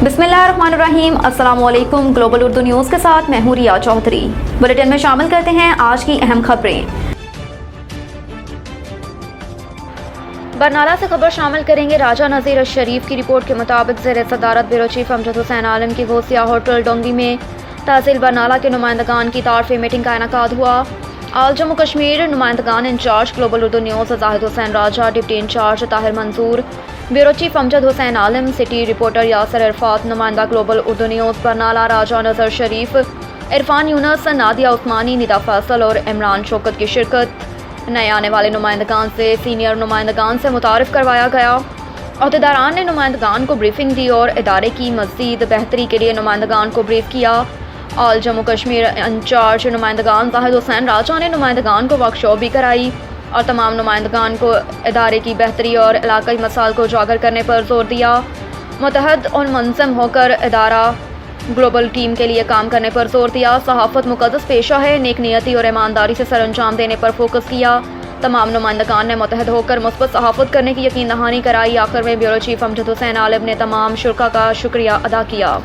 बिस्मिल्लाहिर्रहमानिर्रहीम। अस्सलाम वालेकुम। ग्लोबल उर्दू न्यूज़ के साथ मैं हूं रिया चौधरी। बुलेटिन में शामिल करते हैं आज की अहम खबरें। बरनाला से खबर शामिल करेंगे। राजा नज़ीर शरीफ की रिपोर्ट के मुताबिक ज़ेर सदारत ब्यूरो चीफ अमजद हुसैन आलम की गौसिया होटल डोंगी में तहसील बरनाला के नुमाइंदगान की तारफ़ी मीटिंग का इनेकाद हुआ। आल जम्मू कश्मीर नुमाइंदगान incharge global Urdu news Zahid Hussain Raja, deputy incharge Tahir Mansoor, bureau chief Amjad Hussain Alam, city reporter Yasir Irfat, नुमाइंदा ग्लोबल उर्दू न्यूज़ बरनाला राजा नज़र शरीफ, इरफान यूनस, नादिया उस्मानी, निदा फैसल और इमरान शौकत की शिरकत। नए आने वाले नुमाइंदगान से सीनियर नुमाइंदगान से मुतारिफ करवाया गया। अहदेदारान ने नुमाइंदगान को ब्रीफिंग दी और इदारे की मज़ीद बेहतरी के लिए नुमाइंदगान को ब्रीफ किया। ऑल जम्मू कश्मीर इंचार्ज नुमाइंदगान जाहिद हुसैन राजा ने नुमाइंदगान को वर्कशॉप भी कराई और तमाम नुमाइंदगान को इदारे की बेहतरी और इलाकाई मसाइल को उजागर करने पर जोर दिया। मुतहद और मुनज़्ज़म होकर इदारा ग्लोबल टीम के लिए काम करने पर जोर दिया। सहाफ़त मुक़द्दस पेशा है, नेक नियति और ईमानदारी से सर अंजाम देने पर फोकस किया। तमाम नुमाइंदगान ने मुतहद होकर मुस्बत सहाफ़त करने की यकीन दहानी कराई। आखिर में ब्यूरो चीफ अमजद हुसैन आलम ने तमाम शुरका का शुक्रिया अदा किया।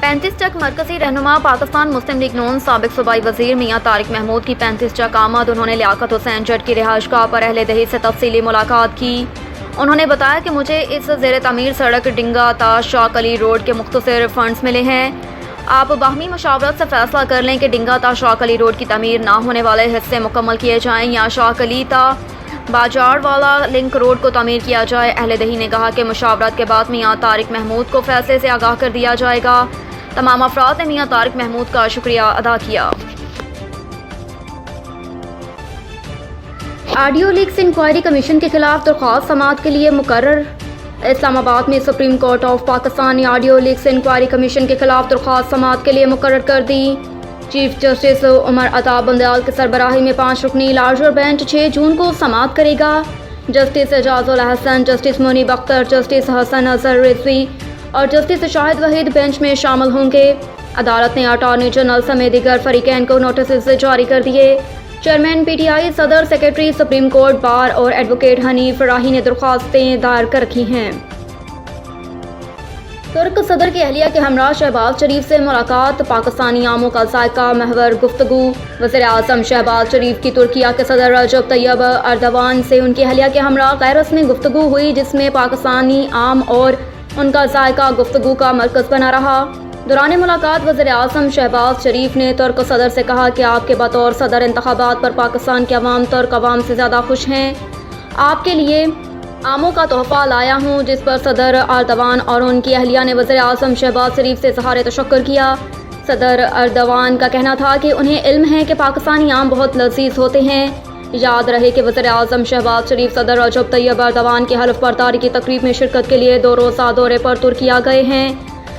पैंतीस टक मरकज़ी रहनुमा पाकिस्तान मुस्लिम लीग नून साबिक सूबाई वज़ीर मियाँ तारिक महमूद की 35 टक आमद। उन्होंने लियाकत हुसैन जट की रिहाइशगाह पर अहले दही से तफसीली मुलाकात की। उन्होंने बताया कि मुझे इस ज़ेर तमीर सड़क डिंगा ता शाह अली रोड के मुख्तसर फंड्स मिले हैं। आप बाहमी मशावरत से फैसला कर लें कि डिंगा ता शाह अली रोड की तमीर ना होने वाले हिस्से मुकम्मल किए जाएँ या शाह अली ता बाजार वाला लिंक रोड को तमीर किया जाए। अहले दही ने कहा कि मुशावरत के बाद मियाँ तारिक महमूद को फैसले से आगाह कर दिया जाएगा। तमाम अफराद ने मियाँ तारिक महमूद का शुक्रिया अदा किया। ऑडियो लीक्स इंक्वायरी कमीशन के खिलाफ दरख्वास्त समाअत के लिए मुकर्रर। इस्लामाबाद में सुप्रीम कोर्ट ऑफ पाकिस्तान ने ऑडियो लीक्स इंक्वायरी कमीशन के खिलाफ दरख्वास्त समाअत के लिए मुकर्रर कर दी। चीफ जस्टिस उमर अता बंदयाल की सरबराही में 5 रुकनी लार्जर बेंच 6 जून को समाअत करेगा। Justice Ijazul Hasan, justice Munib Akhtar, justice Hasan Azhar Rizvi और जस्टिस शाहिद वहीद बेंच में शामिल होंगे। अदालत ने अटॉर्नी जनरल समेत दीगर फरीकैन को नोटिस जारी कर दिए। चेयरमैन PTI, सदर, सेक्रेटरी, सुप्रीम कोर्ट बार और एडवोकेट हनीफ राही ने दरख्वास्तें दायर कर रखी हैं। तुर्क सदर की अहलिया के हमरा शहबाज शरीफ से मुलाकात। पाकिस्तानी आमों का जायका महवर गुफ्तगू। वज़ीर आज़म शहबाज शरीफ की तुर्किया के सदर रजब तैयब अर्दवान से उनकी अहलिया के हमरा गैर रस्मी गुफ्तगू हुई, जिसमें पाकिस्तानी आम और उनका जायका गुफ्तगू का मरकज़ बना रहा। दौरान मुलाकात वज़ीर आज़म शहबाज शरीफ ने तुर्क सदर से कहा कि आपके बतौर सदर इंतखाबात पर पाकिस्तान के अवाम तुर्क अवाम से ज़्यादा खुश हैं। आपके लिए आमों का तोहफ़ा लाया हूँ, जिस पर सदर अर्दवान और उनकी अहलिया ने वज़ीर आज़म शहबाज शरीफ से इज़हार तशक्कुर किया। सदर अर्दवान का कहना था कि उन्हें इल्म है कि पाकिस्तानी आम बहुत लजीज होते हैं। याद रहे कि वज़ीर आज़म शहबाज शरीफ सदर रजब तैयब अर्दवान की हल्फ बर्दारी की तकरीब में शिरकत के लिए 2 रोज़ा दौरे पर तुर्किया गए हैं,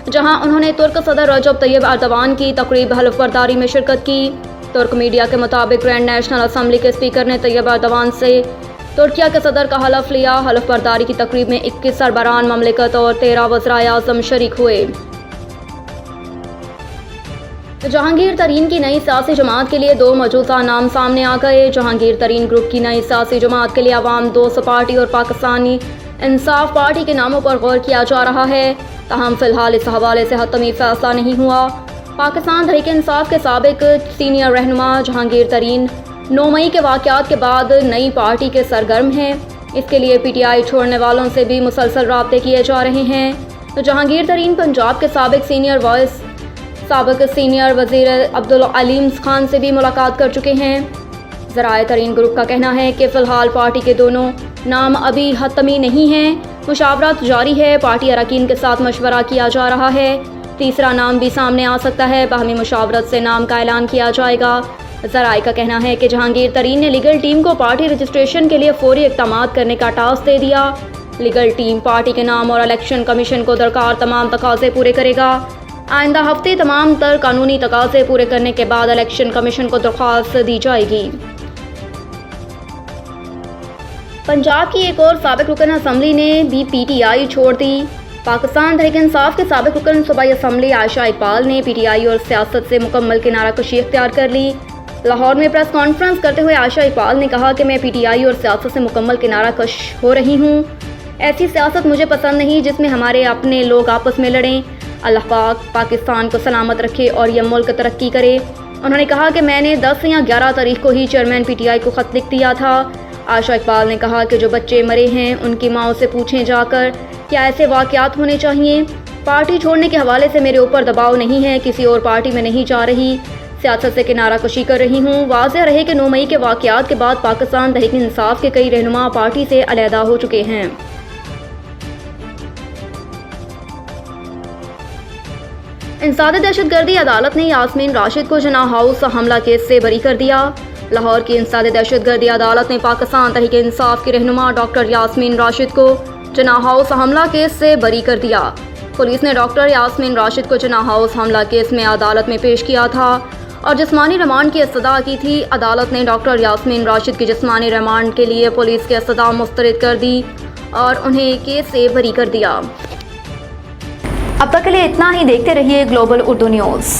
जहां उन्होंने तुर्क सदर रजब तैयब अर्दवान की तकरीब हल्फ बर्दारी में शिरकत की। तुर्क मीडिया के मुताबिक ग्रैंड नेशनल असम्बली के स्पीकर ने तैयब अर्दवान से तुर्किया के सदर का हल्फ लिया। हल्फ बर्दारी की तकरीब में 21 सरबराहान ममलिकत और 13 वज़राए आज़म शरीक हुए। जहांगीर तरीन की नई सियासी जमात के लिए 2 मौजूदा नाम सामने आ गए। जहांगीर तरीन ग्रुप की नई सियासी जमात के लिए अवाम दोस्त पार्टी और पाकिस्तानी इंसाफ पार्टी के नामों पर गौर किया जा रहा है। ताहम फिलहाल इस हवाले से हतमी फैसला नहीं हुआ। पाकिस्तान तहरीक इंसाफ के साबिक सीनियर रहनुमा जहांगीर तरीन 9 मई के वाक़यात के बाद नई पार्टी के सरगर्म हैं। इसके लिए PTI छोड़ने वालों से भी मुसलसल राब्ते किए जा रहे हैं। तो जहांगीर तरीन पंजाब के साबिक सीनियर वॉइस साबिक सीनियर वज़ीर अब्दुल अलीम खान से भी मुलाकात कर चुके हैं। ज़राए तरीन ग्रुप का कहना है कि फ़िलहाल पार्टी के दोनों नाम अभी हतमी नहीं हैं। मुशावरत जारी है, पार्टी अरकान के साथ मशवरा किया जा रहा है। तीसरा नाम भी सामने आ सकता है। बाहमी मुशावरत से नाम का ऐलान किया जाएगा। ज़राए का कहना है कि जहांगीर तरीन ने लीगल टीम को पार्टी रजिस्ट्रेशन के लिए फौरी इक़दामात करने का टास्क दे दिया। लीगल टीम पार्टी के नाम और इलेक्शन कमीशन को दरकार तमाम तकाज़े पूरे करेगा। आइंदा हफ्ते तमाम तर कानूनी तकाज़े पूरे करने के बाद इलेक्शन कमीशन को दरख्वास्त दी जाएगी। पंजाब की एक और साबिक रुकन असम्बली ने भी PTI छोड़ दी। पाकिस्तान तहरीक इंसाफ के साबिक रुकन सूबाई असम्बली आयशा इकबाल ने PTI और सियासत से मुकम्मल किनारा कशी इख्तियार कर ली। لاہور میں پریس کانفرنس کرتے ہوئے عائشہ اقبال نے کہا کہ میں پی ٹی آئی اور سیاست سے مکمل کنارہ کش ہو رہی ہوں. ایسی سیاست مجھے پسند نہیں جس میں ہمارے اپنے لوگ آپس میں لڑیں. اللہ پاک پاکستان کو سلامت رکھے اور یہ ملک ترقی کرے. انہوں نے کہا کہ میں نے 10 یا 11 تاریخ کو ہی چیئرمین پی ٹی آئی کو خط لکھ دیا تھا. عائشہ اقبال نے کہا کہ جو بچے مرے ہیں ان کی ماؤں سے پوچھیں جا کر کیا ایسے واقعات ہونے چاہیے. پارٹی چھوڑنے کے حوالے سے میرے اوپر دباؤ نہیں ہے. کسی اور پارٹی میں نہیں جا رہی. سیاست سے کنارہ کشی کر رہی ہوں. واضح رہے کہ 9 مئی کے واقعات کے بعد پاکستان تحریک انصاف کے کئی رہنما پارٹی سے علیحدہ ہو چکے ہیں. انسداد دہشت گردی عدالت نے یاسمین راشد کو جناح ہاؤس حملہ کیس سے بری کر دیا. لاہور کی انسداد دہشت گردی عدالت نے پاکستان تحریک انصاف کی رہنما ڈاکٹر یاسمین راشد کو جناح ہاؤس حملہ کیس سے بری کر دیا. پولیس نے ڈاکٹر یاسمین راشد کو جناح ہاؤس حملہ کیس میں عدالت میں پیش کیا تھا اور جسمانی ریمانڈ کی استدعا کی تھی. عدالت نے ڈاکٹر یاسمین راشد کی جسمانی ریمانڈ کے لیے پولیس کی استدعا مسترد کر دی اور انہیں کیس سے بری کر دیا. اب تک کے لیے اتنا ہی. دیکھتے رہیے گلوبل اردو نیوز.